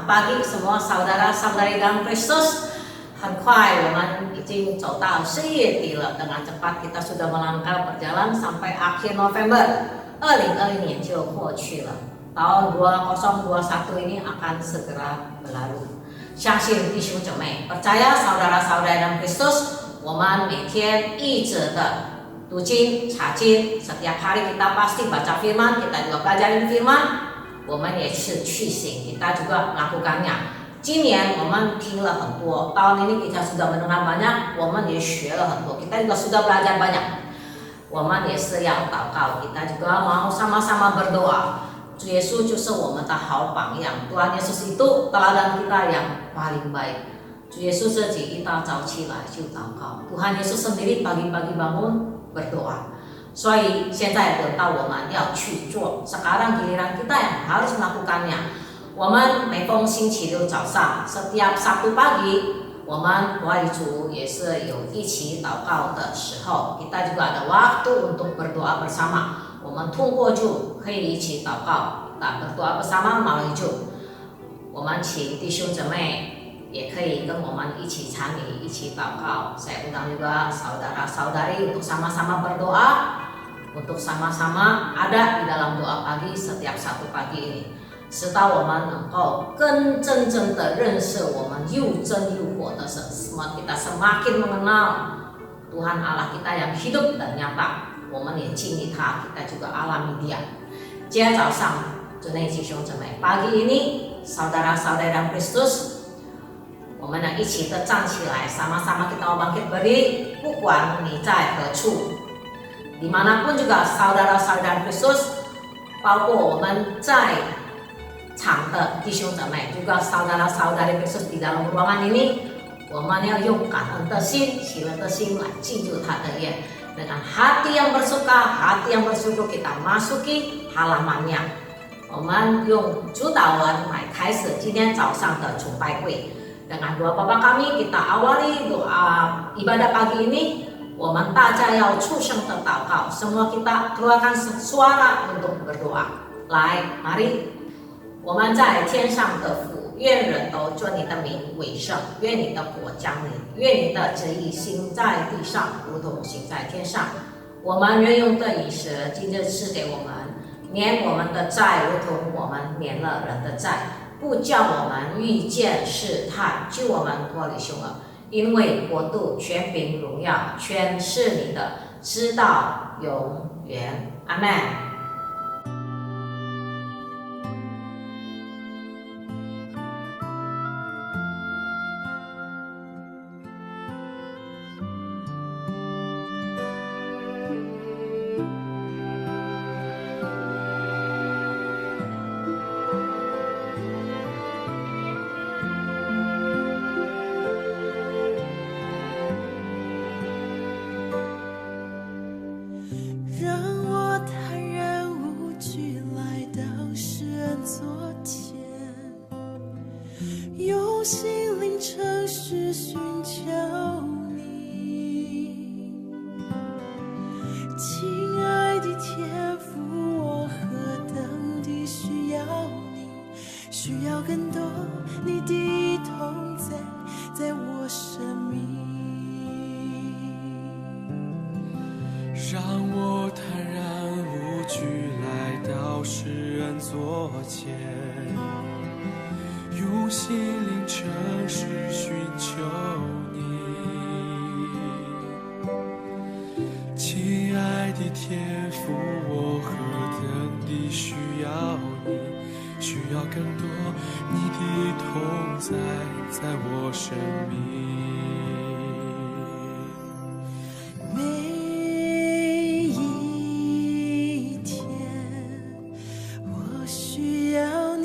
Selamat pagi semua saudara-saudari dalam Kristus. 很快我们已经走到4月底了，dengan cepat kita sudah melangkah berjalan sampai akhir November. 2020年就过去了，tahun 2021 ini akan segera berlalu. 相信弟兄姊妹，percaya saudara-saudara dalam Kristus， 我们每天一直的读经、查经， setiap hari kita pasti baca firman, kita juga pelajarin firman. 我们也是去行 kita juga melakukannya. 今年我们听了很多， tahun ini kita sudah mendengar banyak， 我们也学了很多， kita juga sudah belajar banyak. 我们也是要祷告， kita juga mau sama-sama berdoa. 主耶稣就是我们的好榜样， Tuhan Yesus itu teladan kita yang paling baik. 主耶稣自己一大早起来就祷告， Tuhan Yesus sendiri pagi-pagi bangun berdoa. 所以现在轮到我们要去做， sekarang giliran kita yang harus melakukannya. 我们每逢星期六早上 setiap Sabtu pagi 我们国语组也是有一起祷告的时候， kita juga ada waktu untuk berdoa bersama. 我们通过Zoom可以一起祷告， kita berdoa bersama melalui Zoom. 我们请弟兄姊妹也可以跟我们一起参与，一起祷告。 Saya undang juga saudara-saudari untuk sama-sama berdoa, untuk sama-sama ada di dalam doa pagi setiap satu pagi ini. 直到我们能够更真正的认识我们又真又活的神， kita semakin mengenal Tuhan Allah kita yang hidup dan nyata. 我们也经历他， kita juga alami dia. 今天早上， 主内弟兄姊妹 pagi ini saudara-saudara dalam Kristus， 我们一起的站起来， sama-sama kita mau bangkit berdiri. 不管你在何处， dimanapun juga saudara-saudara Kristus， 包括我们在场的弟兄姊妹 juga saudara-saudari Kristus di dalam ruangan ini， 我们要用感恩的心、喜乐的心来进入他的宴， dengan hati yang bersuka, hati yang bersyukur kita masuki halamannya. 我们用主祷文来开始今天早上的崇拜会。 dengan doa Bapa kami kita awali doa ibadah pagi ini. 我们大家要出声的祷告， semua kita keluarkan suara untuk berdoa. 来， mari。 我们在天上的父， 愿人都尊你的名为圣， 愿你的国降临， 愿你的旨意行在地上， 如同行在天上。 我们愿用的饮食今日赐给我们， 免我们的债， 如同我们免了人的债， 不叫我们遇见试探， 救我们脱离凶恶。 因为国度、权柄、荣耀， 全是你的， 直到永远。阿们。 心灵诚实寻求你，亲爱的天父，我何等地需要你，需要更多你的同在，在我生命。让我坦然无惧来到施恩座前，用心灵诚实寻求你，亲爱的天父，我何等地需要你，需要更多你的同在，在我生命。每一天，我需要你。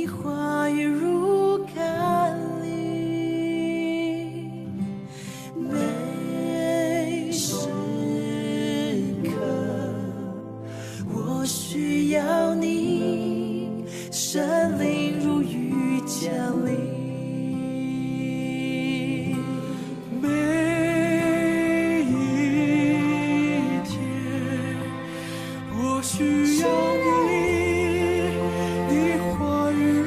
话语如甘霖，每时刻我需要你，神灵如雨降临。每一天，我需要你，你话语。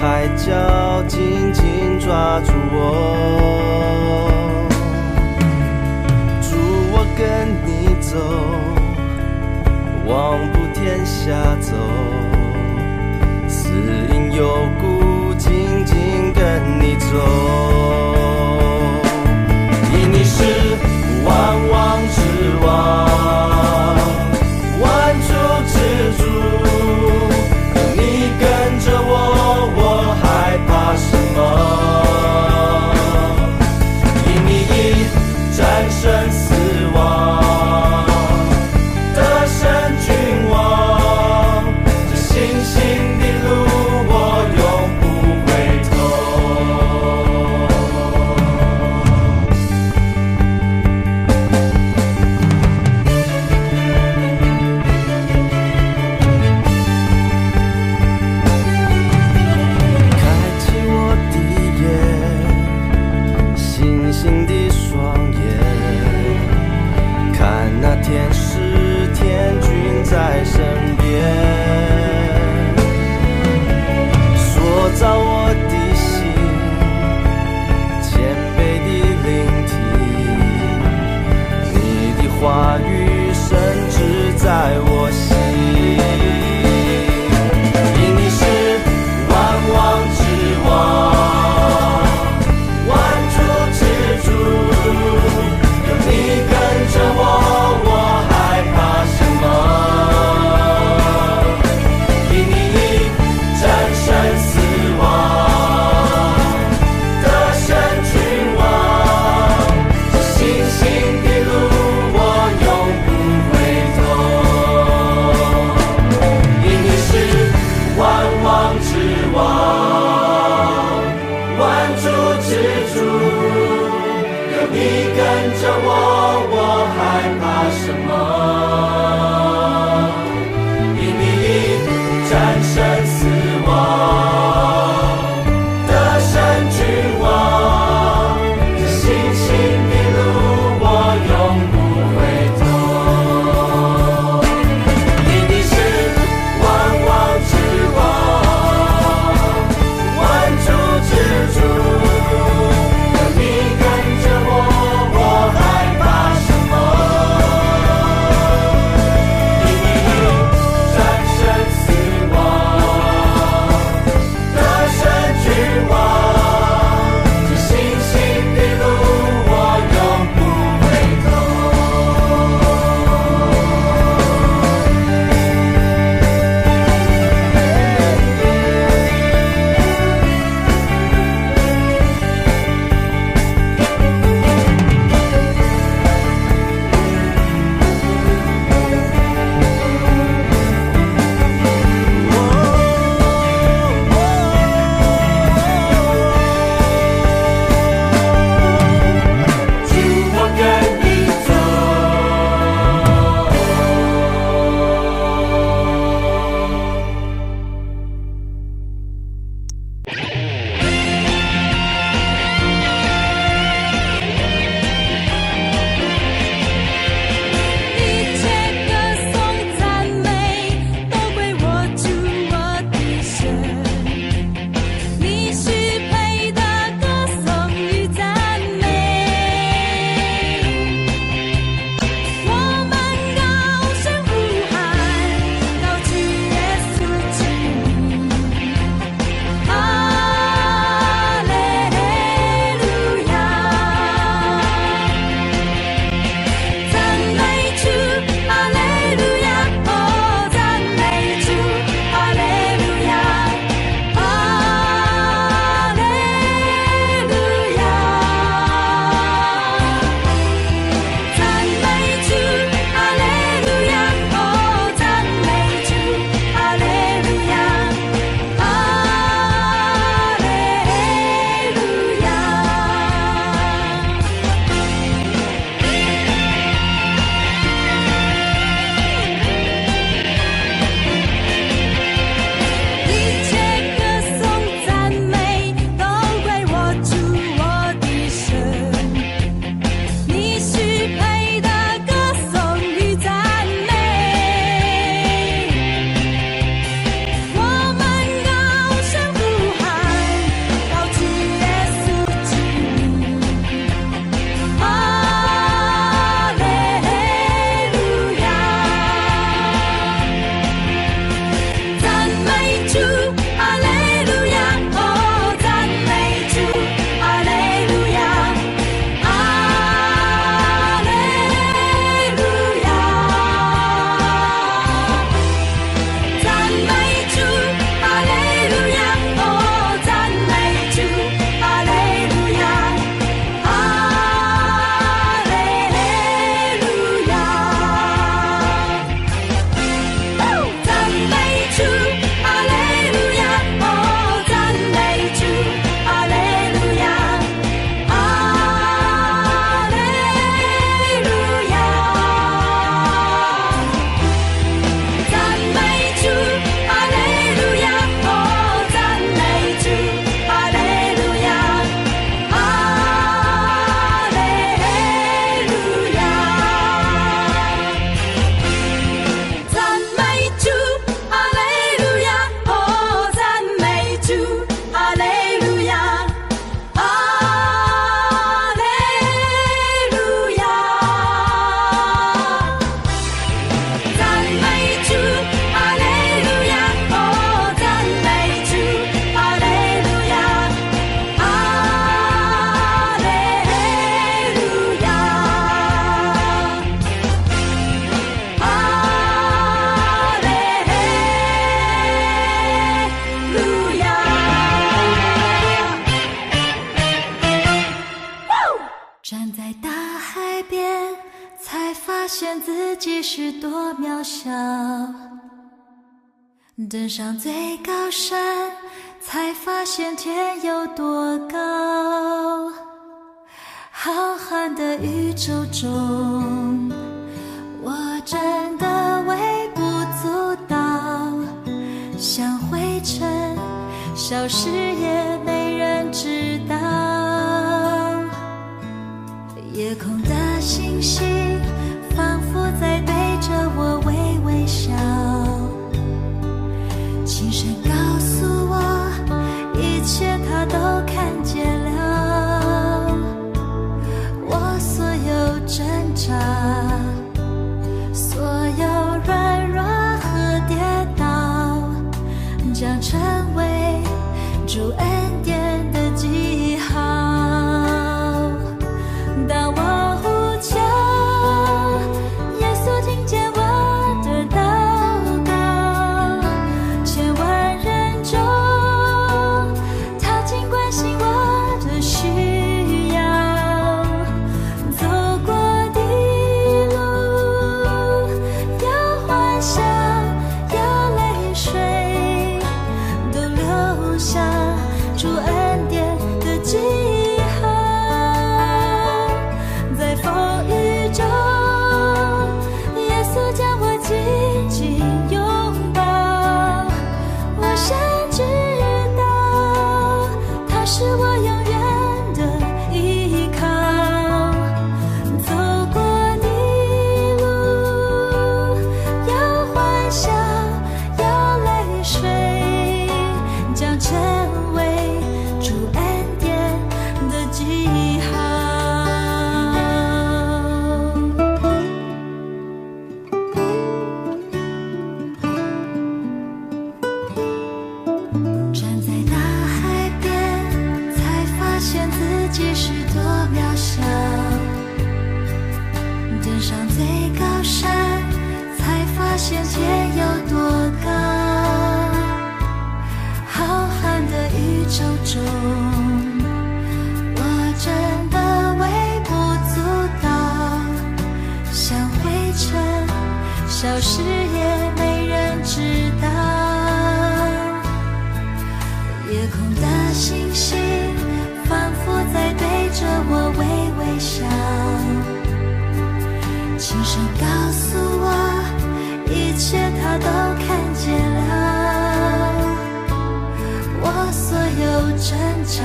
海角紧紧抓住我，祝我跟你走，望步天下走，似因有故，紧紧跟你走。因你是万王之王，万主之主，你跟着我害怕什么？因你已战胜死亡，得胜君王，这信心的路我永不回头。开启我的眼，星星的双眼，看那天使天君在身边，塑造我的心，谦卑的聆听你的话语，深植在我心。因你是万王之王，万主之主，有你跟着我害怕什么？因你已战胜死亡，得胜君王，这信心的路我永不回头。因你是万王之王，万主之主，有你跟着我害怕什么？因你已战胜死亡，得胜君王，这信心的路我永不回头。因你是万王之王，万主之主，有你跟着我害怕站在大海边，才发现自己是多渺小。登上最高山，才发现天有多高。浩瀚的宇宙中，我真的微不足道，像灰尘，消失也没人知道。夜空的星星仿佛在对着我微微笑，轻声告诉我，一切它都看见了。我所有挣扎，所有软弱和跌倒，将成为主恩典的记号。当我呼求，耶稣听见我的祷告，千万人中，他尽关心我的需要。走过的路，有欢笑，有泪水，都留下主恩典的记号。在风雨中，耶稣将我紧紧拥抱，我深知道他是我永远的依靠。走过的路，有欢笑，有泪水，将成为主恩典的记号。站在大海边，才发现自己是多渺小。登上最高山，才发现天有多高。浩瀚的宇宙中，我真的微不足道，像灰尘，消失也没人知道。夜空的星星仿佛在对着我微微笑，轻声告诉我，一切他都看见了。我所有挣扎，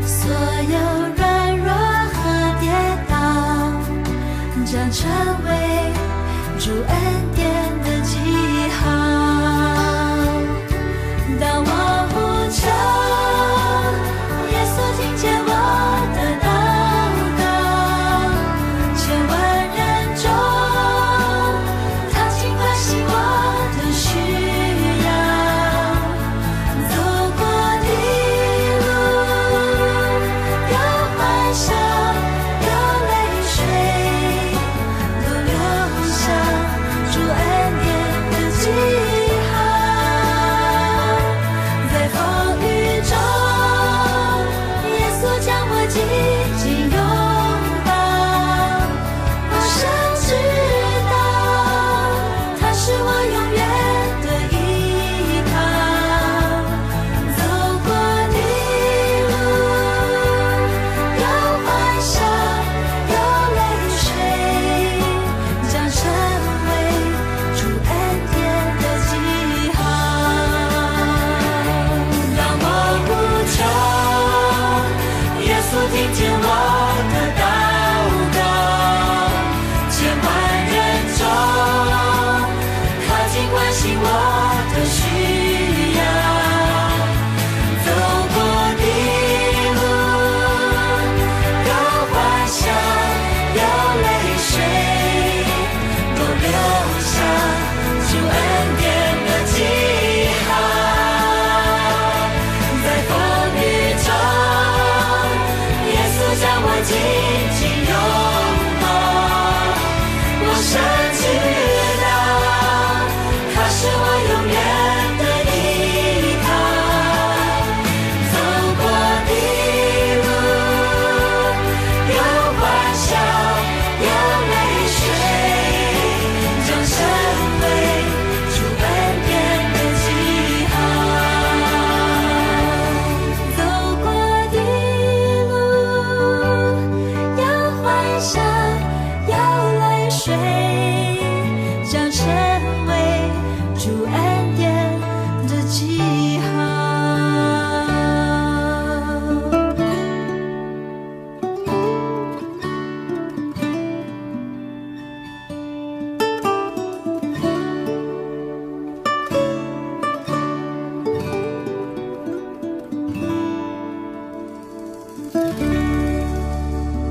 所有软弱和跌倒，将成为主恩典的记号。当我呼求，耶稣听见我的祷告，千万人中，他尽关心我的需要。走过的路，有欢笑，有泪水，都留下主恩典的记号。在风雨中，耶稣将我紧紧拥抱，我深知道他是我永远的依靠。走过的路，有欢笑，有泪水，将成为主恩典的记号。当我呼求，耶稣听见我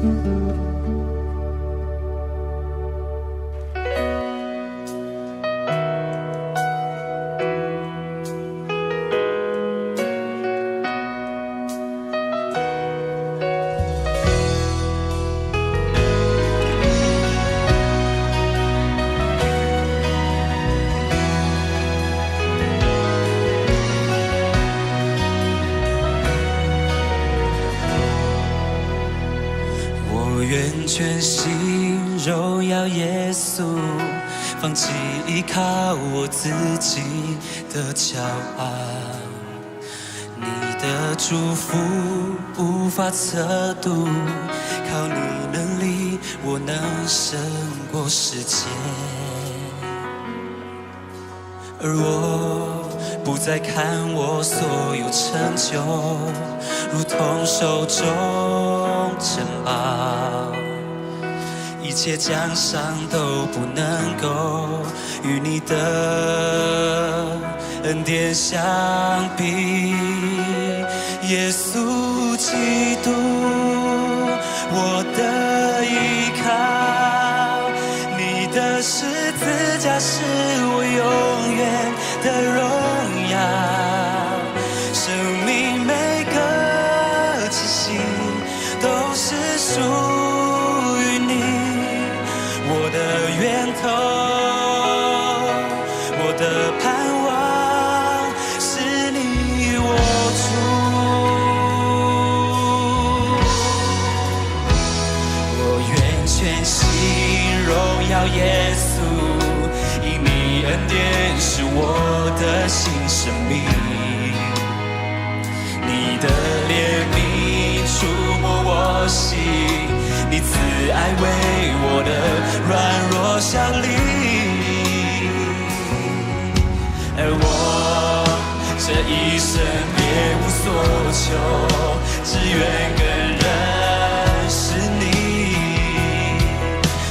我愿全心荣耀耶稣，放弃依靠我自己的骄傲。你的祝福无法测度，靠你能力，我能胜过世界。而我不再看我所有成就，如同手中珍宝，一切奖赏都不能够与你的恩典相比。耶稣基督，我的依靠，你的十字架是我永远的荣耀。生命每个气息都是属于你，我的源头，我的盼望是你我主。我愿全心荣耀耶稣，因你恩典是我的新生命。你的怜悯触摸我心，你慈爱为我的软弱效力。而我这一生别无所求，只愿更认识你，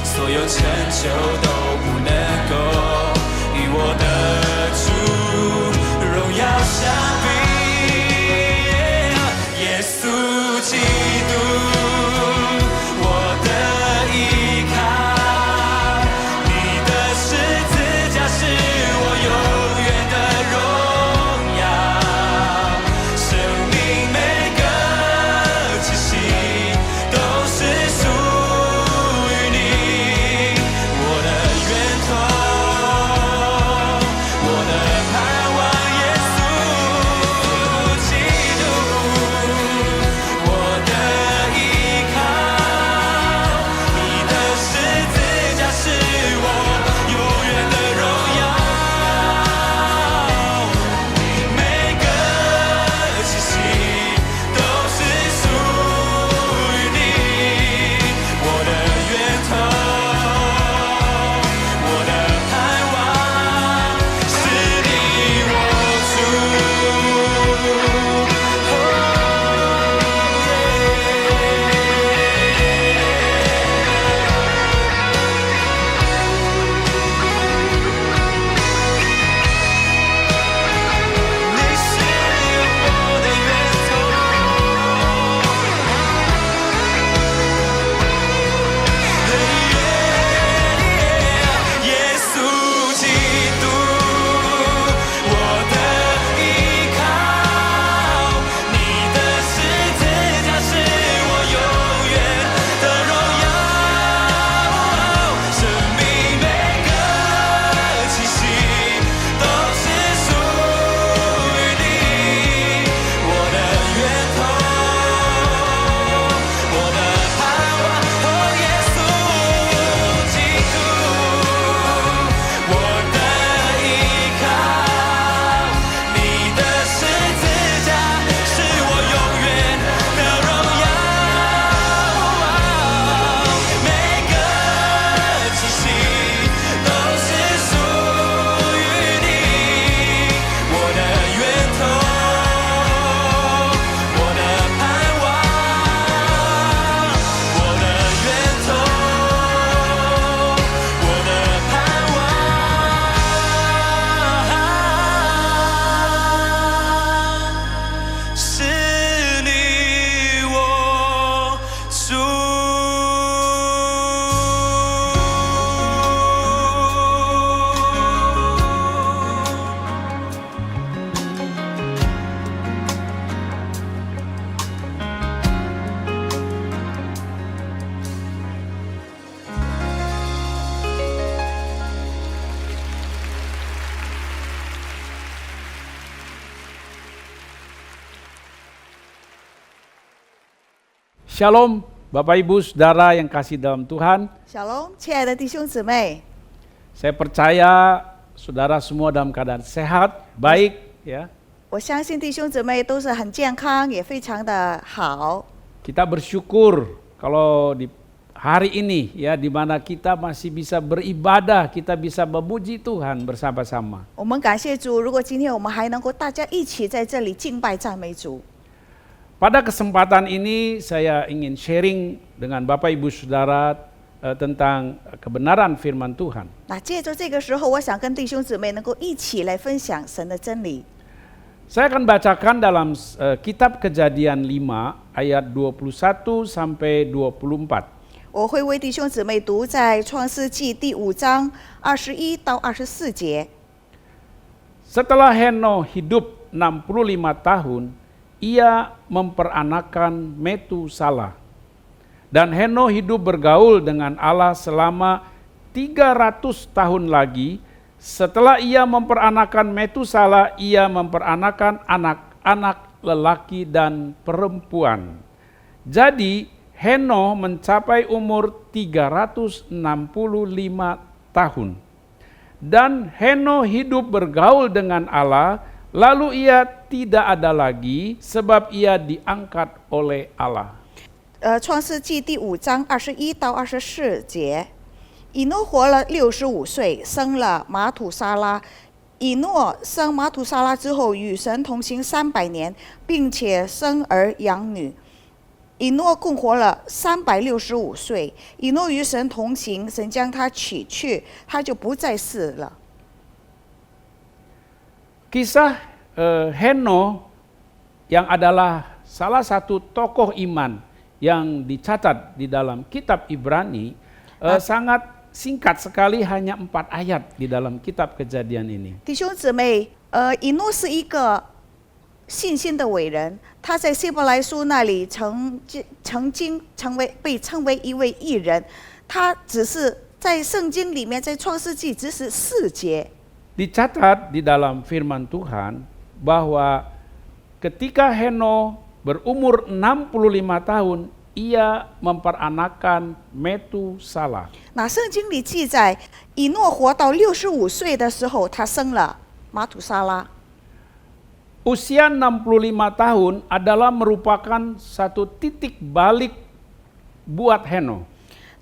所有成就都不能够与我的主荣耀相比。耶稣基督，我的依靠，你的十字架是我永远的荣耀。生命每个气息都是属于你，我的源头，我的盼望。耶稣基督，我的 Shalom, Bapak Ibu Saudara yang kasih dalam Tuhan. 小龙，亲爱的弟兄姊妹， Saya percaya saudara semua dalam keadaan sehat, baik ya. 我相信弟兄姊妹都是很健康，也非常的好。 Kita bersyukur kalau di hari ini ya, di mana kita masih bisa beribadah, kita bisa memuji Tuhan bersama-sama. 我们感谢主，如果今天我们还能够大家一起在这里敬拜赞美主。 Pada kesempatan ini saya ingin sharing dengan Bapak Ibu Saudara tentang kebenaran firman Tuhan. 那借着这个时候，我想跟弟兄姊妹能够一起来分享神的真理。 Saya akan bacakan dalam kitab Kejadian 5 ayat 21 sampai 24. 我会为弟兄姊妹读在创世纪第5章21到24节。 Setelah Heno hidup 65 tahun, ia memperanakan Metusala. Dan Heno hidup bergaul dengan Allah selama 300 tahun lagi. Setelah ia memperanakan Metusala, ia memperanakan anak-anak lelaki dan perempuan. Jadi Heno mencapai umur 365 tahun. Dan Heno hidup bergaul dengan Allah, lalu ia tidak ada lagi sebab ia diangkat oleh Allah. 创世纪第5章21到24节，以诺活了65岁，生了马土沙拉。以诺生马土沙拉之后，与神同行300年，并且生儿养女。以诺共活了365岁。以诺与神同行，神将他取去，他就不再世了。 Kisah Heno yang adalah salah satu tokoh iman yang dicatat di dalam kitab Ibrani sangat singkat sekali, hanya 4 ayat di dalam kitab Kejadian ini. 弟兄姊妹，以诺是一个信心的伟人，他在希伯来书那里曾经被称为一位义人，他只是在圣经里面，在创世纪只是4节。 Dicatat di dalam firman Tuhan bahwa ketika Heno berumur 65 tahun, ia memperanakan Metusala. 那圣经里记载，以诺活到65岁的时候，他生了马土沙拉。 Usia 65 tahun adalah merupakan satu titik balik buat Heno.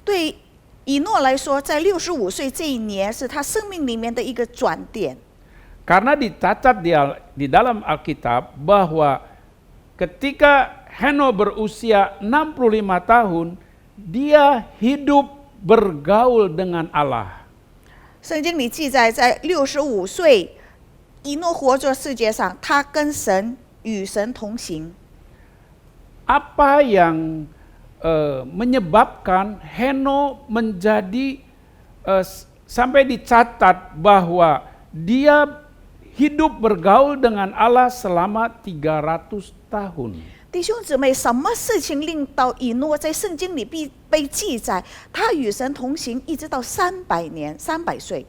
对以诺来说，在65岁这一年是他生命里面的一个转点。 Karena dicatat di dalam Alkitab bahwa ketika Heno berusia 65 tahun, dia hidup bergaul dengan Allah. 圣经里记载，在65岁，以诺活在世界上，他跟神与神同行。 Apa yang menyebabkan Heno menjadi sampai dicatat bahwa dia hidup bergaul dengan Allah selama 300 tahun. 弟兄姊妹，什么事情令到以诺在圣经里被记载，他与神同行，一直到300年，300岁。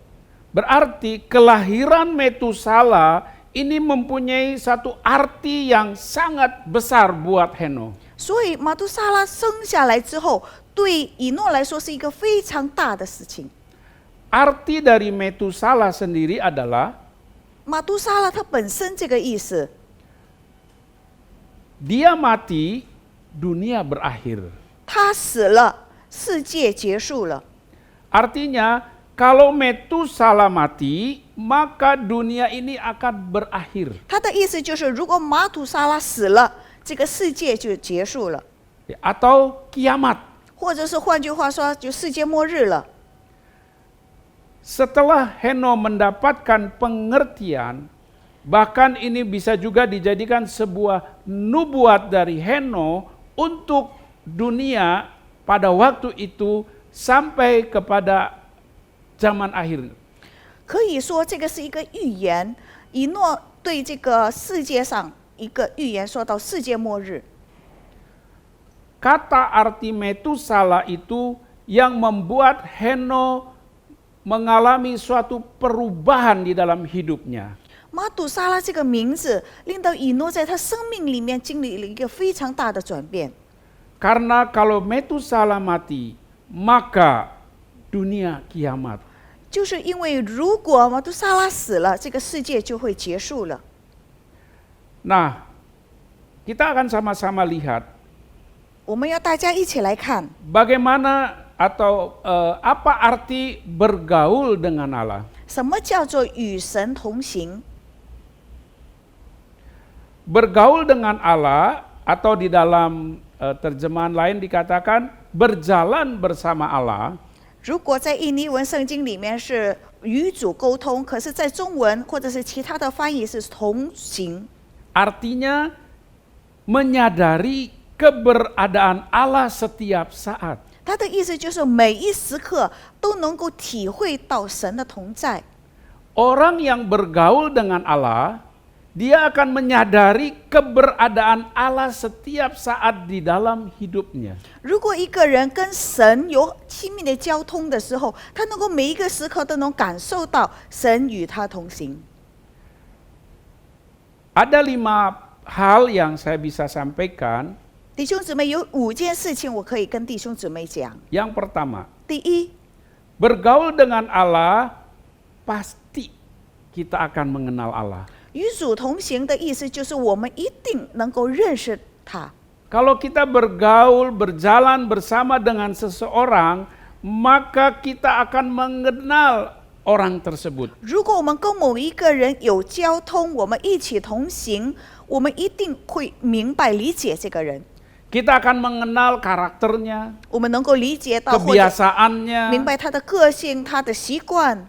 Berarti kelahiran Metusala ini mempunyai satu arti yang sangat besar buat Heno. 所以马杜沙拉生下来之后，对以诺来说是一个非常大的事情。 Arti dari Metusala sendiri adalah 马杜沙拉它本身这个意思， dia mati, dunia berakhir. 他死了，世界结束了。 Artinya kalau Metusala mati, maka dunia ini akan berakhir. 他的意思就是，如果马土沙拉死了，这个世界就结束了， Atau kiamat. 或者是换句话说，就世界末日了。 Setelah Heno mendapatkan pengertian, bahkan ini bisa juga dijadikan sebuah nubuat dari Heno untuk dunia pada waktu itu sampai kepada zaman akhir. 可以说，这个是一个预言。以诺对这个世界上一个预言，说到世界末日。 Kata arti Metusala itu yang membuat Heno mengalami suatu perubahan di dalam hidupnya. 马杜沙拉这个名字令到以诺在他生命里面经历了一个非常大的转变。Karena kalau Metusala mati, maka dunia kiamat. 就是因为如果马杜萨拉死了，这个世界就会结束了。 Nah, kita akan sama-sama lihat 我们要大家一起来看， bagaimana atau apa arti bergaul dengan Allah. 什么叫做与神同行？ Bergaul dengan Allah atau di dalam terjemahan lain dikatakan berjalan bersama Allah. 如果在印尼文圣经里面是与主沟通，可是在中文或者是其他的翻译是同行， Artinya menyadari keberadaan Allah setiap saat. 他的意思就是每一时刻都能够体会到神的同在。 Orang yang bergaul dengan Allah, dia akan menyadari keberadaan Allah setiap saat di dalam hidupnya. 如果一个人跟神有亲密的交通的时候，他能够每一个时刻都能感受到神与他同行。 Ada 5 hal yang saya bisa sampaikan. 弟兄姊妹，有5件事情我可以跟弟兄姊妹讲。 Yang pertama, 第一， bergaul dengan Allah pasti kita akan mengenal Allah. 与主同行的意思就是我们一定能够认识他。 Kalau kita bergaul, berjalan bersama dengan seseorang, maka kita akan mengenal orang tersebut. 如果我们跟某一个人有交通，我们一起同行，我们一定会明白理解这个人， Kita akan mengenal karakternya, 我们能够理解到或者明 kebiasaannya, 白他的个性、他的习惯、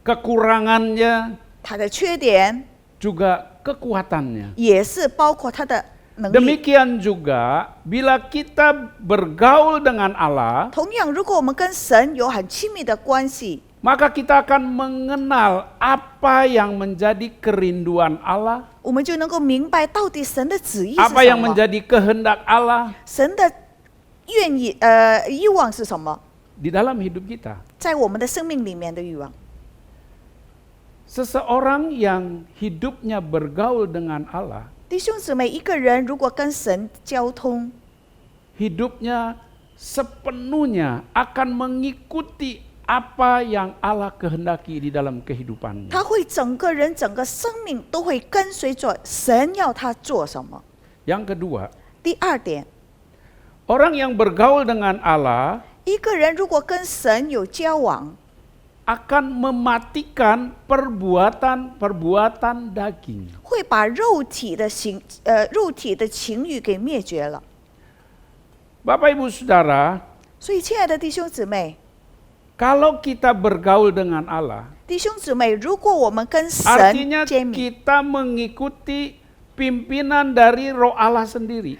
kekurangannya, 他的缺点， juga kekuatannya. 也是包括他的能力。 Demikian juga bila kita bergaul dengan Allah, 同样，如果我们跟神有很亲密的关系， maka kita akan mengenal apa yang menjadi kerinduan Allah, 我们就能够明白到底神的旨意是 apa 什 yang 么， menjadi kehendak Allah 神的欲望是什么， di dalam hidup kita. 在我们的生命里面的欲望。 Seseorang yang hidupnya bergaul dengan Allah, 弟兄姊妹，一个人如果跟神交通， hidupnya sepenuhnya akan mengikuti apa yang Allah kehendaki di dalam kehidupannya. 他会整个人、整个生命都会跟随着神要他做什么。 Yang kedua, 第二点， orang yang bergaul dengan Allah 一个人如果跟神有交往， akan mematikan perbuatan-perbuatan daging. 会把肉体的情欲给灭绝了。 Bapak Ibu Saudara, 所以，亲爱的弟兄姊妹， kalau kita bergaul dengan Allah, 弟兄姊妹，如果我们跟神 artinya 见面， kita mengikuti pimpinan dari Roh Allah sendiri.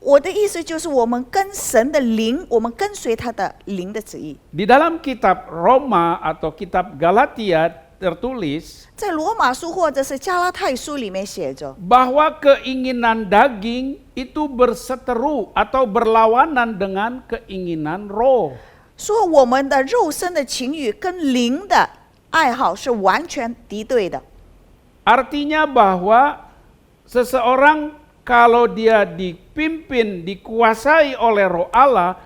我的意思就是我们跟神的灵，我们跟随他的灵的旨意。 Di dalam kitab Roma atau kitab Galatia tertulis 在罗马书或者是加拉太书里面写着， bahwa keinginan daging itu berseteru atau berlawanan dengan keinginan roh. 说我们的肉身的情欲跟灵的爱好是完全敌对的。 Artinya bahwa seseorang kalau dia dipimpin, dikuasai oleh Roh Allah,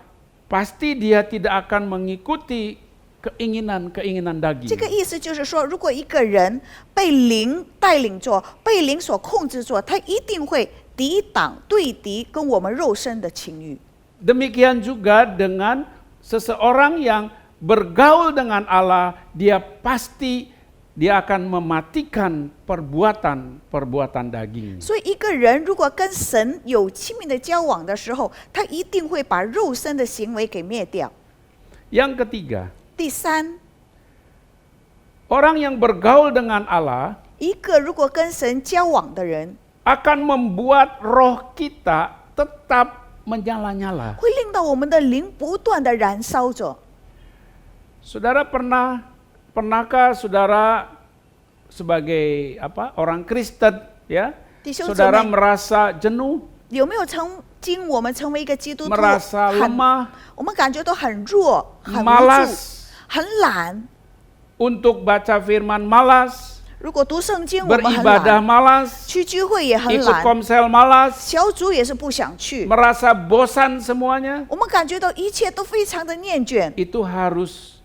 pasti dia tidak akan mengikuti keinginan-keinginan 这个 daging. 意思就是说，如果一个人被灵带领着，被灵所控制着，他一定会抵挡、对敌跟我们肉身的情欲。 Demikian juga dengan seseorang yang bergaul dengan Allah, dia akan mematikan perbuatan daging. 所以，一个人如果跟神有亲密的交往的时候，他一定会把肉身的行为给灭掉。 Yang ketiga, 第三， orang yang bergaul dengan Allah 一个如果跟神交往的人， akan membuat roh kita tetap menyala-nyala. 会令到我们的灵不断的燃烧着。 Saudara pernahkah saudara sebagai orang Kristen ya, 弟兄姊 saudara 妹， merasa jenuh, 有没有曾经我们成为一个基督徒， merasa lemah, 我们感觉到很弱、很无助、 malas 很懒， untuk baca firman, malas, 如果读圣经我们很 beribadah 懒， malas, 去聚会也很 ikut 懒， komsel malas, 小组也是不想去， merasa bosan semuanya, 我们感觉到一切都非常的厌倦， itu harus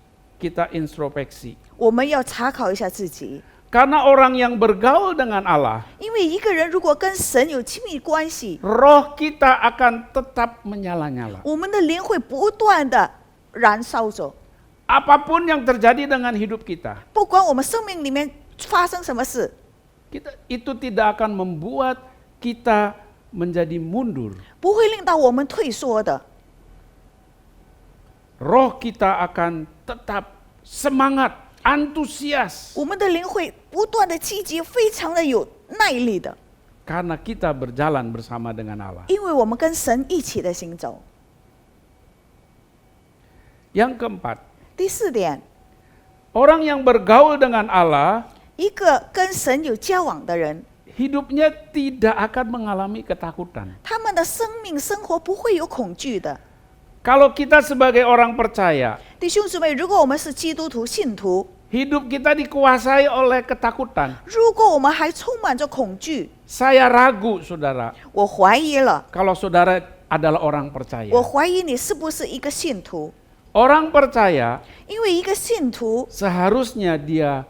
kita introspeksi. 我们要查考一下自己。 Karena orang yang bergaul dengan Allah, 因为一个人如果跟神有亲密关系， roh kita akan tetap menyala-nyala. 我们的灵会不断的燃烧着， Apapun yang terjadi dengan hidup kita, 不管我们生命里面发生什么事， itu tidak akan membuat kita menjadi mundur. 不会令到我们退缩的。 Roh kita akan tetap semangat, antusias, 我们的灵会不断的积极，非常的有耐力的， karena kita berjalan bersama dengan Allah. 因为我们跟神一起的行走。 Yang keempat, 第四点， orang yang bergaul dengan Allah, 一个跟神有交往的人， hidupnya tidak akan mengalami ketakutan. 他们的生命生活不会有恐惧的。 Kalau kita sebagai orang percaya, 弟兄姊妹，如果我们是基督徒信徒， hidup kita dikuasai oleh ketakutan. 如果我们还充满着恐惧， Saya ragu, saudara, 我怀疑了， kalau saudara adalah orang percaya. 我怀疑你是不是一个信徒？ Orang percaya 因为一个信徒， seharusnya dia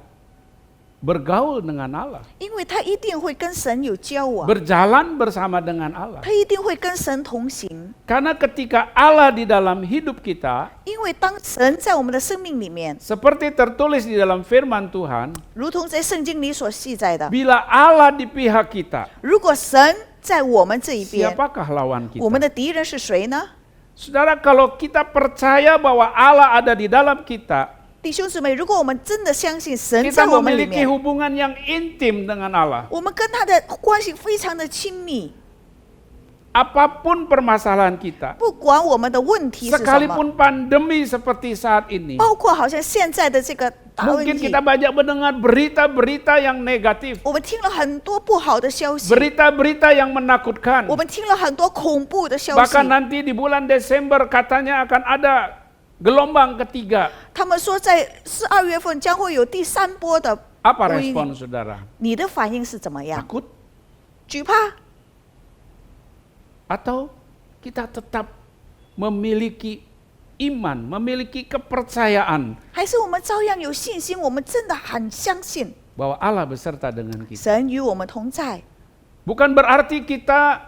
bergaul dengan Allah, 因为他一定会跟神有交往， berjalan bersama dengan Allah. 他一定会跟神同行。 Karena ketika Allah di dalam hidup kita, 因为当神在我们的生命里面， seperti tertulis di dalam firman Tuhan, 如同在圣经里所记载的， bila Allah di pihak kita, 如果神在我们这一边， siapakah lawan 我们 kita? 的敌人是谁呢？ Saudara, kalau kita percaya bahwa Allah ada di dalam kita, 弟兄姊妹，如果我们真的相信神 kita 在我们里 memiliki 面， hubungan yang intim dengan Allah. 我们跟他的关系非常的亲密， Apapun permasalahan kita, 不管我们的问题是什么， sekalipun pandemi seperti saat ini, 包括好像现在的这个大问 mungkin 题， kita banyak mendengar berita-berita yang negatif, 我们听了很多不好的消息， berita-berita yang menakutkan. 我们听了很多恐怖的消息 Bahkan。nanti di bulan Desember katanya akan ada gelombang ketiga. 他们说在12月份将会有第三波的 Apa 瘟疫 respon saudara? 你的反应是怎么样？ Takut? 惧怕， Atau kita tetap memiliki iman, memiliki kepercayaan 还是我们照样有信心？我们真的很相信 bahwa Allah beserta dengan kita. 神与我们同在， Bukan berarti kita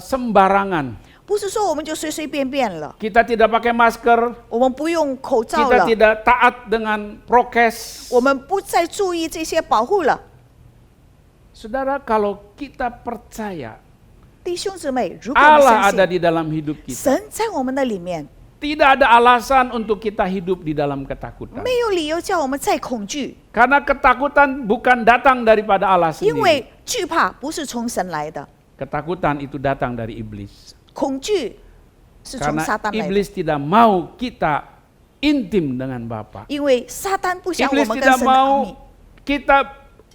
sembarangan. 不是说我们就随随便便了， Kita tidak pakai masker, 我们不用口罩 kita 了， tidak taat dengan prokes. 我们不再注意这些保护了。 Saudara, kalau kita percaya 弟兄姊妹，如果我们 Allah 相 ada 信 di dalam hidup kita, 神在我们的里面， tidak ada alasan untuk kita hidup di dalam ketakutan. 没有理由叫我们再恐惧， Karena ketakutan bukan datang daripada Allah 因 sendiri. 为惧怕不是从神来的， Ketakutan itu datang dari iblis. 恐惧是从 Karena 撒旦来的， iblis tidak mau kita intim dengan Bapa. 因为撒旦不想我 Iblis 们跟 tidak 神的奥 mau 秘， kita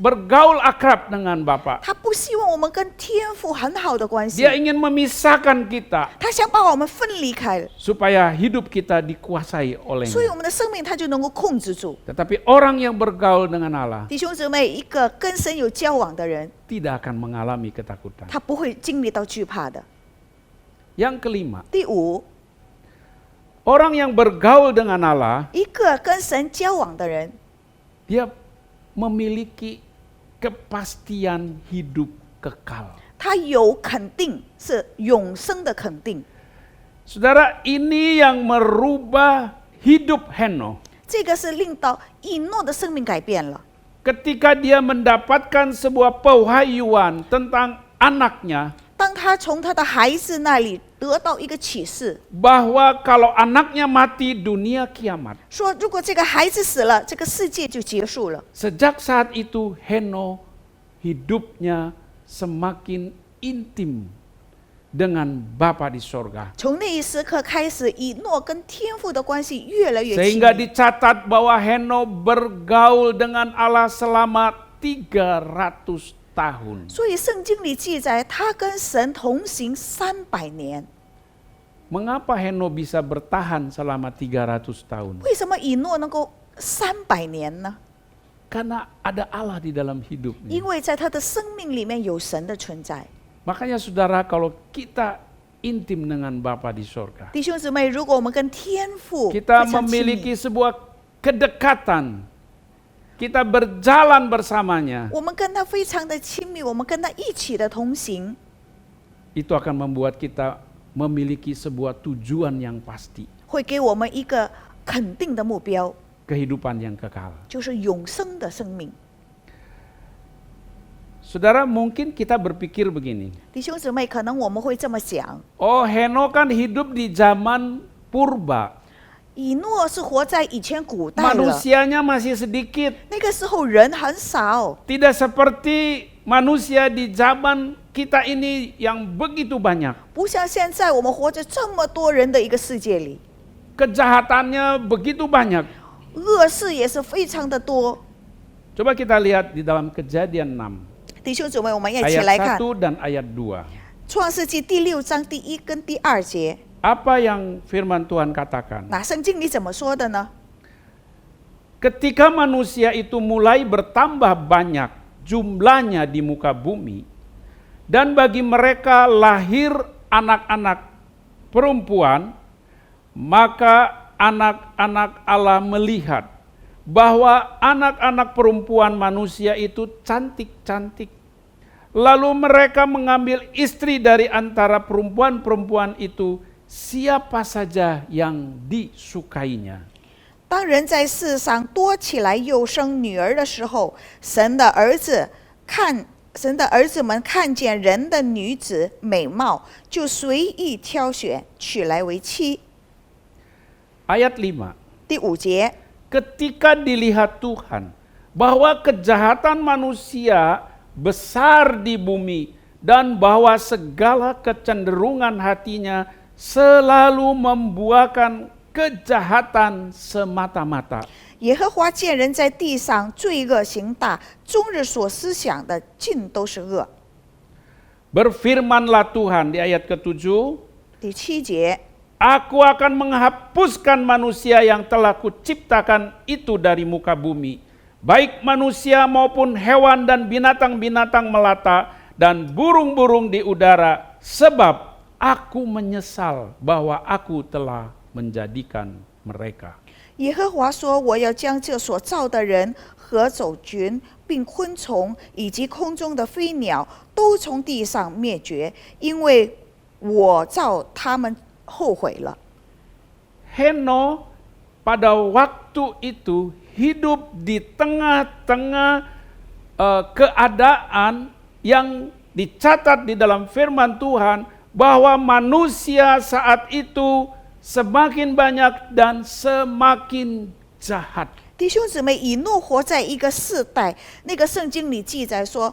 bergaul akrab dengan Bapa. 他不希望我们跟天父很好的关系， Dia ingin memisahkan kita 他想把我们分离开， supaya hidup kita dikuasai 所以 olehnya. 我们的生命他就能够控制住。 Tetapi orang yang bergaul dengan Allah 弟兄姊妹，一个跟神有交往的人， tidak akan mengalami ketakutan. 他不会经历到惧怕的。 Yang kelima, 第五， orang yang bergaul dengan Allah, 一个跟神交往的人， dia memiliki kepastian hidup kekal. 他有肯定，是永生的肯定。 Saudara, ini yang merubah hidup Henokh. 这个是令到以诺的生命改变了。 Ketika dia mendapatkan sebuah pewahyuan tentang anaknya, 当他从他的孩子那里得到一个启示， bahwa kalau anaknya mati dunia kiamat. 说如果这个孩子死了，这个世界就结束了。 Sejak saat itu Henokh hidupnya semakin intim dengan Bapa di sorga. 从那一时刻开始，以诺跟天父的关系越来越亲 Sehingga 密。 dicatat bahwa Henokh bergaul dengan Allah selama 300 tahun. 所以圣经里记载，他跟神同行300年。 Mengapa Henokh bisa bertahan selama 300 tahun? 为什么以诺能够300年呢？ karena ada Allah di dalam hidupnya. 因为在他的生命里面有神的存在。 Makanya saudara, kalau kita intim dengan Bapa di sorga, 弟兄姊妹，如果我们跟天父非 kita 常亲 memiliki 密， sebuah kedekatan, kita berjalan bersamanya, 我们跟他非常的亲密，我们跟他一起的同行， itu akan membuat kita memiliki sebuah tujuan yang pasti, 会给我们一个肯定的目标， kehidupan yang kekal. 就是永生的生命。 Saudara, mungkin kita berpikir begini, 弟兄姊妹，可能我们会这么想： oh Henokh kan hidup di zaman purba, 以诺是活在以前古代了， manusianya masih sedikit, 那个时候人很少， tidak seperti manusia di zaman kita ini yang begitu banyak. 不像现在我们活在这么多人的一个世界里， Kejahatannya begitu banyak. 恶事也是非常的多。 Coba kita lihat di dalam Kejadian 6. 弟兄姊妹，我们一起来 Ayat 看 1 dan ayat 2. 创世纪第6章第1跟第2节。 Apa yang firman Tuhan katakan? 那圣经里怎么说的呢？ Ketika manusia itu mulai bertambah banyak jumlahnya di muka bumi, dan bagi mereka lahir anak-anak perempuan, maka anak-anak Allah melihat bahwa anak-anak perempuan manusia itu cantik-cantik. Lalu mereka mengambil istri dari antara perempuan-perempuan itu, siapa saja yang disukainya. 当人在世上多起来又生女儿的时候，神的儿子们看见人的女子美貌，就随意挑选，娶来为妻。 Ayat 5. 第5节， Ketika dilihat Tuhan bahwa kejahatan manusia besar di bumi dan bahwa segala kecenderungan hatinya selalu membuahkan kejahatan semata-mata. 耶和华见人在地上罪恶行大，终日所思想的尽都是恶。 Berfirmanlah Tuhan di ayat ke-7, 第7节， Aku akan menghapuskan manusia yang telah kuciptakan itu dari muka bumi, baik manusia maupun hewan dan binatang-binatang melata dan burung-burung di udara, sebab aku menyesal bahwa aku telah menjadikan mereka. 耶和华说：“我要将这所造的人和走菌，并昆虫以及空中的飞鸟，都从地上灭绝，因为我造他们后悔了。” Henokh pada waktu itu hidup di tengah-tengah keadaan yang dicatat di dalam firman Tuhan bahwa manusia saat itu semakin banyak dan semakin jahat. 弟兄姊妹，以诺活在一个世代，那个圣经里记载说，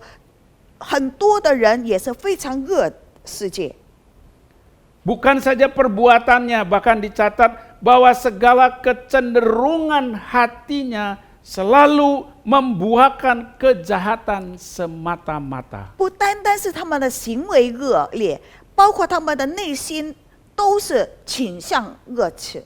很多的人也是非常恶世界。 Bukan saja perbuatannya, bahkan dicatat bahwa segala kecenderungan hatinya selalu membuahkan kejahatan semata-mata. 不单单是他们的行为恶劣，包括他们的内心都是倾向恶趣。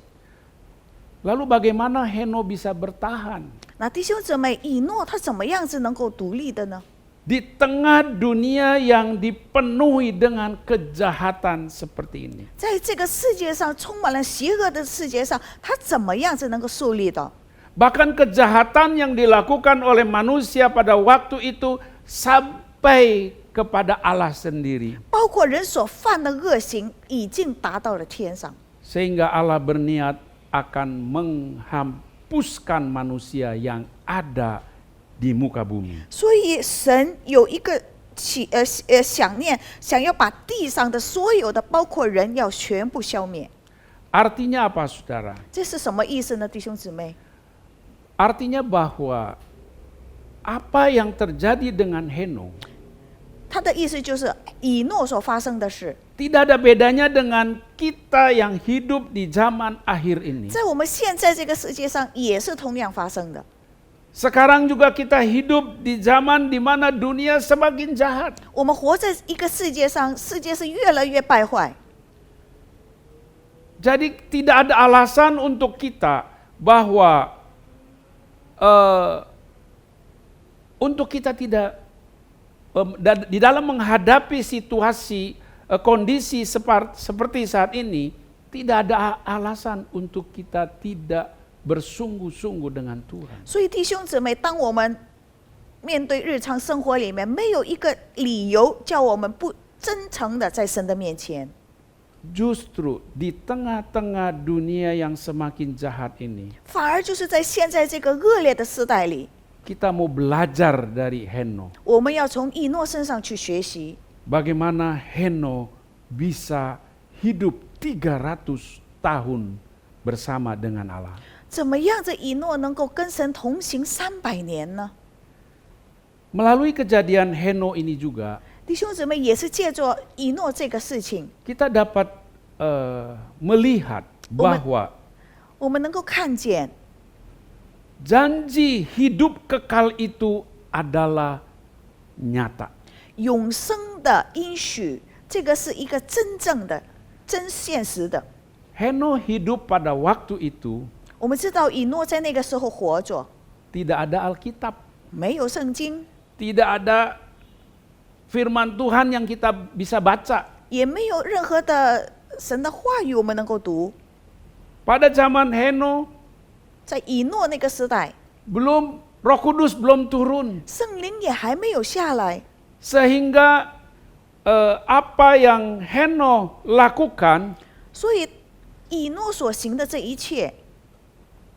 Lalu bagaimana Henokh bisa bertahan 那弟兄姊妹，以诺他怎么样子能够独立的呢？ di tengah dunia yang dipenuhi dengan kejahatan seperti ini? 在这个世界上充满了邪恶的世界上，他怎么样子能够树立的？ Bahkan kejahatan yang dilakukan oleh manusia pada waktu itu sampai kepada Allah sendiri. 包括人所犯的恶行，已经达到了天上。 Sehingga Allah berniat akan menghapuskan manusia yang ada di muka bumi. 所以神有一个想念，想要把地上的所有的，包括人，要全部消灭。 Artinya apa, saudara? 这是什么意思呢，弟兄姊妹？ Artinya bahwa apa yang terjadi dengan Henokh 他的意思就是以诺所发生的事， tidak ada bedanya dengan kita yang hidup di zaman akhir ini. 在我们现在这个世界上也是同样发生的。 Sekarang juga kita hidup di zaman di mana dunia semakin jahat. 我们活在一个世界上，世界是越来越败坏。 Jadi tidak ada alasan untuk kita bahwa untuk kita tidak di dalam menghadapi situasi kondisi seperti saat ini, tidak ada alasan untuk kita tidak bersungguh-sungguh dengan Tuhan. 所以弟兄姊妹，当我们面对日常生活里面，没有一个理由叫我们不真诚的在神的面前。 Justru di tengah-tengah dunia yang semakin jahat ini, 反而就是在现在这个恶劣的时代里， kita mau belajar dari Heno. 我们要从以诺身上去学习， Bagaimana Heno bisa hidup 300 tahun bersama dengan Allah. 怎么样这以诺能够跟神同行300年呢？ Melalui kejadian Heno ini juga, 弟兄姊妹，也是借着以诺这个事情， kita dapat melihat bahwa 我们能够看见 janji hidup kekal itu adalah nyata. 永生的应许，这个是一个真正的、真现实的。 Heno hidup pada waktu itu 我们知道以诺在那个时候活着， tidak ada Alkitab, 没有圣经， tidak ada firman Tuhan yang kita bisa baca. 也没有任何的神的话语我们能够读。 Pada zaman Heno 在以诺那个时代， belum Roh Kudus belum turun, 圣灵也还没有下来， sehingga apa yang Heno lakukan 所以以诺所行的这一切，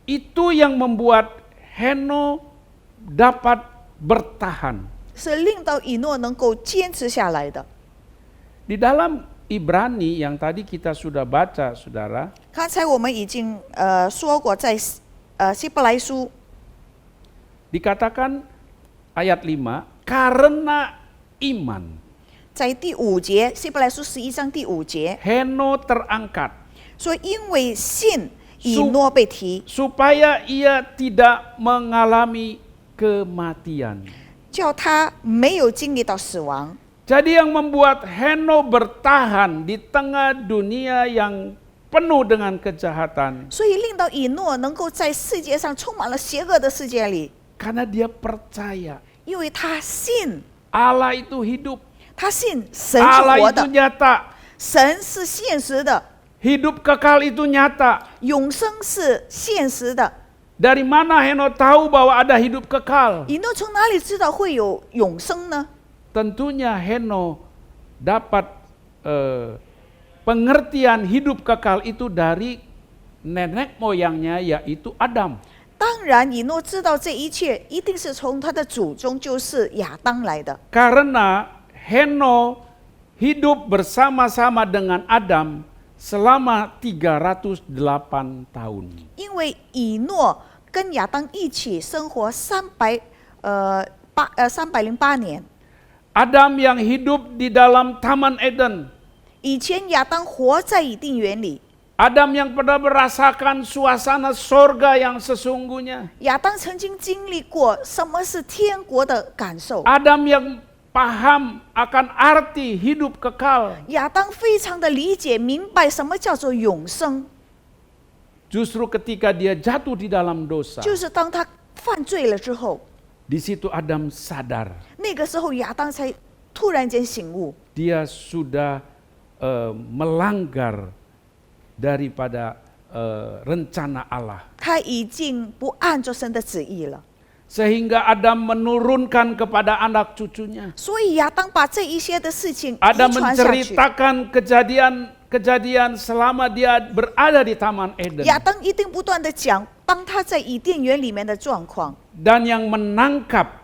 itu yang membuat Heno dapat bertahan. 是令到以诺能够坚持下来的。 Di dalam Ibrani yang tadi kita sudah baca, saudara, 刚才我们已经说过，在希伯来书 dikatakan ayat 5, karena iman 在第5节，希伯来书11章第5节 Heno terangkat 说，因为信以诺被提， supaya ia tidak mengalami kematian. 叫他没有经历到死亡。 Jadi yang membuat Heno bertahan di tengah dunia yang penuh dengan kejahatan, 所以令到以诺能够在世界上充满了邪恶的世界里， karena dia percaya 因为他信， Allah itu hidup, 他信神是 Allah 活 itu 的， nyata, 神是现实的， hidup kekal itu nyata. 永生是现实的。 Dari mana Heno tahu bahwa ada hidup kekal? 以诺从哪里知道会有永生呢？ Tentunya Heno dapat pengertian hidup kekal itu dari nenek moyangnya, yaitu Adam. 当然，以诺知道这一切一定是从他的祖宗，就是亚当来的。 Karena Heno hidup bersama-sama dengan Adam selama 308 tahun. 因为以诺跟亚当一起生活308年。 Adam yang hidup di dalam Taman Eden. 以前亚当活在伊甸园里， Adam yang pernah merasakan suasana sorga yang sesungguhnya. 亚当曾经经历过什么是天国的感受。 Adam yang paham akan arti hidup kekal. 亚当非常的理解明白什么叫做永生， Justru ketika dia jatuh di dalam dosa, 就是当他犯罪了之后， di situ Adam sadar 那个时候亚当才突然间醒悟， dia sudah melanggar daripada rencana Allah. 他已经不按照神的旨意了。 Sehingga Adam menurunkan kepada anak cucunya. 所以亚当把这一些的事情遗 Adam 传下去。 menceritakan kejadian selama dia berada di Taman Eden. 亚当一定不断的讲，当他在伊甸园里面的状况。 Dan yang menangkap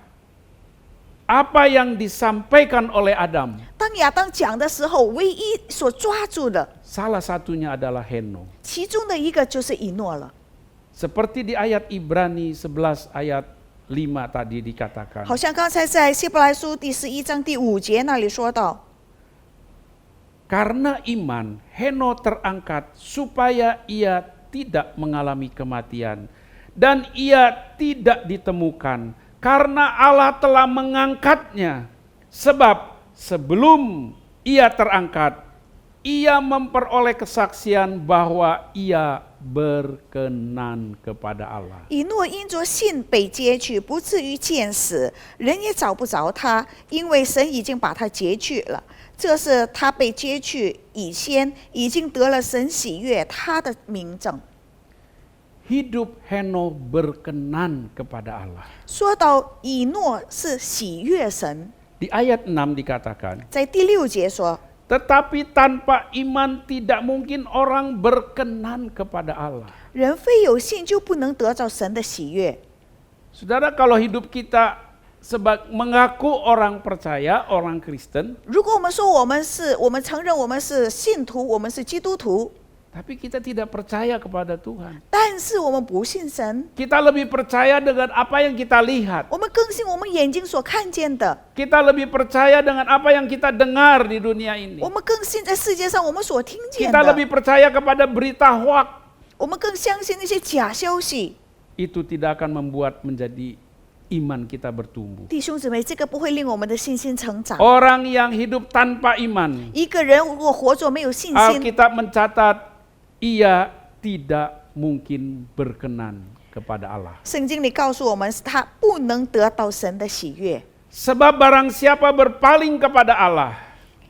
apa yang disampaikan oleh Adam, 当亚当讲的时候，唯一所抓住的， salah satunya adalah Heno. 其中的一个就是以诺了。 Seperti di ayat Ibrani 11 ayat 5 tadi dikatakan. 好像刚才在希伯来书第11章第5节那里说到， Karena iman, Heno terangkat supaya ia tidak mengalami kematian. Dan ia tidak ditemukan karena Allah telah mengangkatnya. Sebab sebelum ia terangkat, ia memperoleh kesaksian bahwa ia berkenan kepada Allah. 以诺因着信被接去，不至于见死，人也找不着他，因为神已经把他接去了。这是他被接去以先，已经得了神喜悦他的明证。 Hidup Henokh berkenan kepada Allah. 说到以诺是喜悦神， Di ayat 6 dikatakan, 在第6节说， tetapi tanpa iman tidak mungkin orang berkenan kepada Allah. 人非有信就不能得着神的喜悦。 Saudara, kalau hidup kita mengaku orang percaya, orang Kristen, 如果我们说我们承认我们是信徒，我们是基督徒， tapi kita tidak percaya kepada Tuhan. 但是我们不信神， Kita lebih percaya dengan apa yang kita lihat. 我们更信我们眼睛所看见的， Kita lebih percaya dengan apa yang kita dengar di dunia ini. 我们更信在世界上我们所听见 Kita 的， lebih percaya kepada berita hoak. 我们更相信那些假消息。 Itu tidak akan membuat menjadi iman kita bertumbuh. 弟兄姊妹，这个不会令我们的信心成长。 Orang yang hidup tanpa iman, 一个人如果活着没有信心， Alkitab mencatat ia tidak mungkin berkenan kepada Allah. 圣经里告诉我们，他不能得到神的喜悦， Sebab barang siapa berpaling kepada Allah,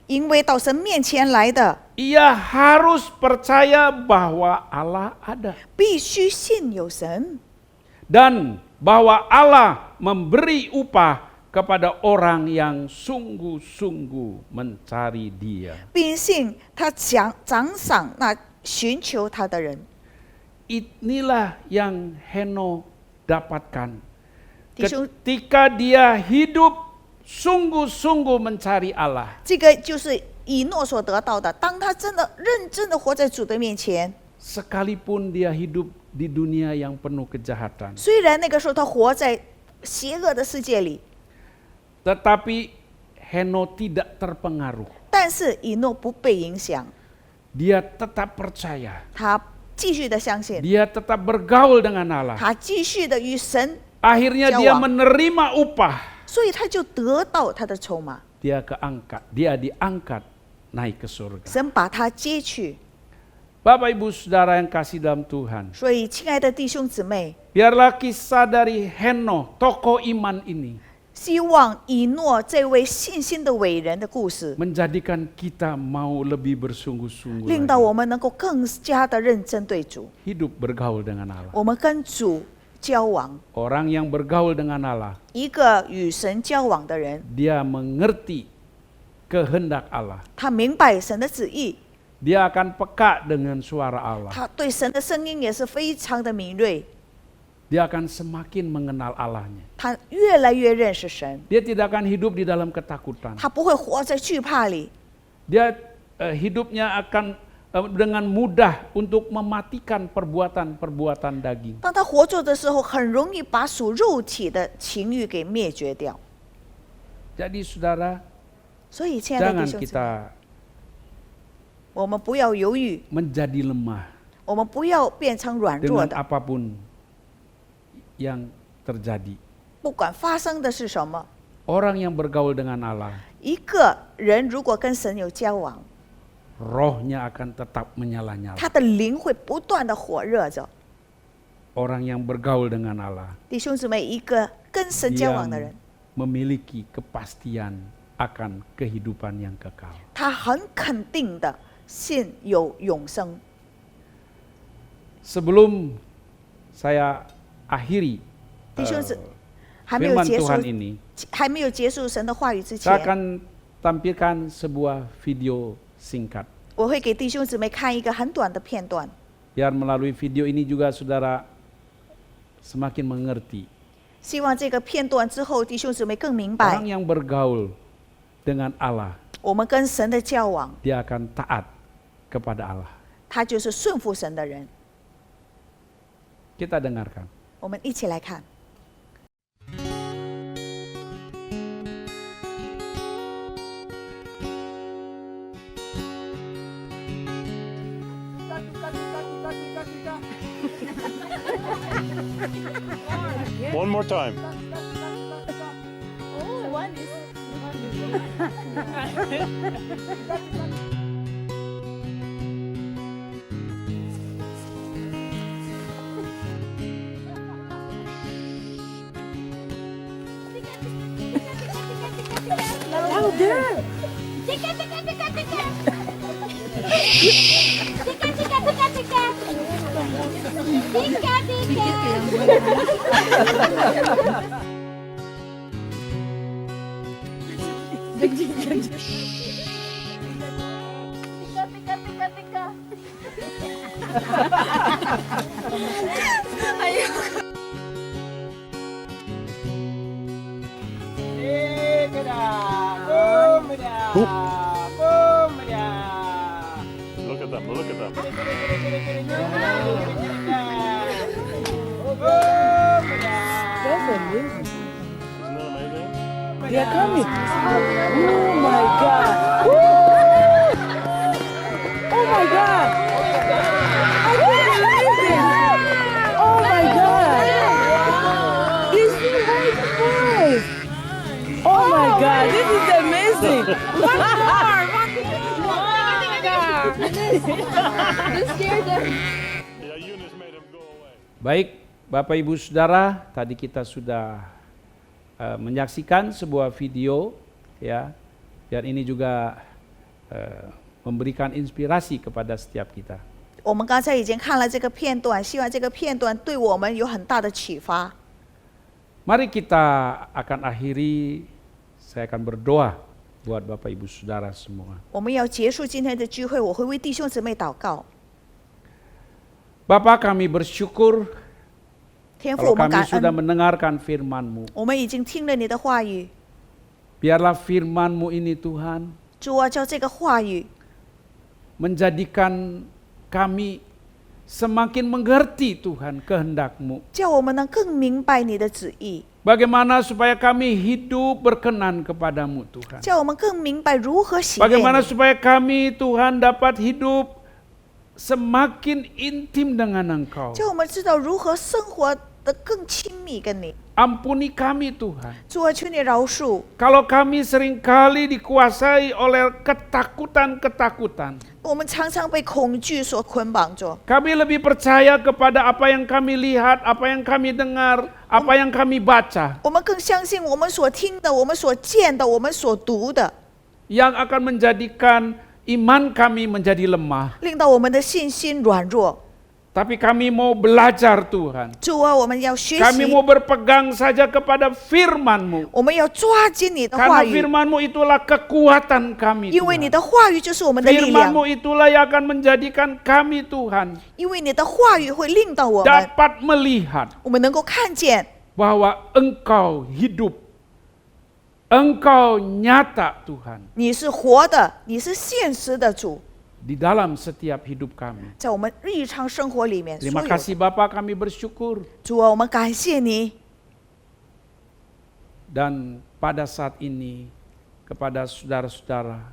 因为到神面前来的， ia harus percaya bahwa Allah ada. 必须信有神， Dan bahwa Allah memberi upah kepada orang yang sungguh-sungguh mencari Dia. 并信他奖赏那寻求他的人。 Inilah yang Henokh dapatkan. Di syurga- Ketika dia hidup sungguh-sungguh mencari Allah. 这个就是以诺所得到的。当他真的认真的活在主的面前， Sekalipun dia hidup di dunia yang penuh kejahatan. 虽然那个时候他活在邪恶的世界里， Tetapi Henokh tidak terpengaruh. 但是以诺不被影响， Dia tetap percaya. 他继续的相信， Dia tetap bergaul dengan Allah. 他继续的与神， Akhirnya dia menerima upah. 所以他就得到他的筹码。 Dia diangkat naik ke surga. 神把他接去。 Bapak Ibu Saudara yang kasih dalam Tuhan. 所以，亲爱的弟兄姊妹， Biarlah kisah dari Henokh, tokoh iman ini, 希望以诺这位信心的伟人的故事， menjadikan kita mau lebih bersungguh-sungguh 令到 lagi. 我们能够更加的认真对主， Hidup bergaul dengan Allah. 我们跟主交往。 Orang yang bergaul dengan Allah, 一个与神交往的人， dia mengerti kehendak Allah. 他明白神的旨意， Dia akan peka dengan suara Allah. 他对神的声音也是非常的敏锐， Dia akan semakin mengenal Allahnya. 他越来越认识神， Dia tidak akan hidup di dalam ketakutan. 他不会活在惧怕里， Dia hidupnya akan dengan mudah untuk mematikan perbuatan-perbuatan daging. 当他活着的时候，很容易把属肉体的情欲给灭绝掉。 Jadi saudara, 所以，亲爱的 jangan 弟兄姊妹， kita 我们不要犹豫， menjadi lemah 我们不要变成软弱 dengan 的， apapun yang terjadi. 不管发生的是什么。 Orang yang bergaul dengan Allah, 一个人如果跟神有交往， rohnya akan tetap menyala-nyala. 他的灵会不断的火热着。 Orang yang bergaul dengan Allah, 弟兄姊妹，一个跟神交 dia 往的人， memiliki kepastian akan kehidupan yang kekal. 他很肯定的信有永生。 Sebelum saya akhiri 弟兄姊，还没有 firman 结束， Tuhan ini, 还没有结束神的话语之 saya 前， akan tampilkan sebuah video singkat. 我会给弟兄姊妹看一个很短的片段， Biar melalui video ini juga saudara semakin mengerti. 希望这个片段之后，弟兄姊妹更明白 Orang，yang bergaul dengan Allah, 我们跟神的交往， dia akan taat kepada Allah. 他就是顺服神的人。 Kita dengarkan. 我们一起来看。 One more time. Look at them, look at them. Isn't that amazing? They are coming. Oh my God. Woo! Oh my God. I can't believe it. Oh my God. It's so high five. Oh my God. This is amazing. Yeah, Eunice made him go away. Baik, Bapak Ibu Saudara, tadi kita sudah menyaksikan sebuah video ya, dan ini juga memberikan inspirasi kepada setiap kita. 我们刚才已经看了这个片段，希望这个片段对我们有很大的启发。 Mari kita akan akhiri, saya akan berdoa buat Bapak Ibu Saudara semua. 我们要结束今天的聚会，我会为弟兄姊妹祷告。 Bapa, kami bersyukur 天父， kalau 我们 kami 感 sudah 恩， mendengarkan firman-Mu. 我们已经听了你的话语。 Biarlah firman-Mu ini Tuhan 主啊，叫这个话语 menjadikan kami semakin mengerti Tuhan kehendak-Mu. 叫我们能更明白你的旨意， Bagaimana supaya kami hidup berkenan kepadamu Tuhan. 叫我们更明白如何喜悦 Bagaimana 你， supaya kami Tuhan dapat hidup semakin intim dengan Engkau. 叫我们知道如何生活得更亲密跟你。 Ampuni kami Tuhan. 主啊，求你饶恕， Kalau kami seringkali dikuasai oleh ketakutan-ketakutan. 我们常常被恐惧所捆绑着。 Kami lebih percaya kepada apa yang kami lihat, apa yang kami dengar, apa yang kami baca. 我们更相信我们所听的、我们所见的、我们所读的， Yang akan menjadikan iman kami menjadi lemah. 令到我们的信心软弱。 Tapi kami mau belajar Tuhan. 主啊，我们要学 Kami 习， mau berpegang saja kepada firman-Mu. 我们要抓紧你的 Karena 话语， firman-Mu itulah kekuatan kami 因为你 Tuhan. 的话语就是我们的力量， Firman-Mu itulah yang akan menjadikan kami Tuhan 因为你的话语会令到我们， dapat melihat 我们能够看见 bahwa Engkau hidup. Engkau nyata Tuhan 你是活的，你是现实的主， di dalam setiap hidup kami. 在我们日常生活里面，所 Terima 有 kasih Bapa, kami bersyukur. 主啊，我们感谢你。 Dan pada saat ini kepada saudara-saudara,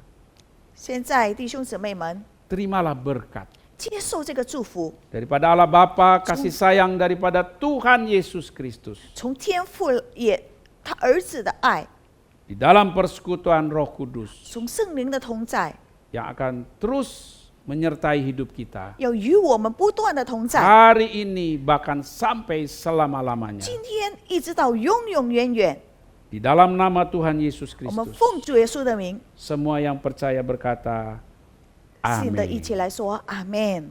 现在弟兄姊妹们， terimalah berkat 接受这个祝福， daripada Allah Bapa, kasih sayang daripada Tuhan Yesus Kristus, 从天父也他儿子的爱， di dalam persekutuan Roh Kudus 从圣灵的同在， yang akan terus menyertai hidup kita 要与我们不断的同在， hari ini bahkan sampai selama-lamanya. 今天一直到永永远远。 Di dalam nama Tuhan Yesus 我们 Kristus, 奉主耶稣的名， semua yang percaya berkata, 信的一 Amin. 起来说阿门。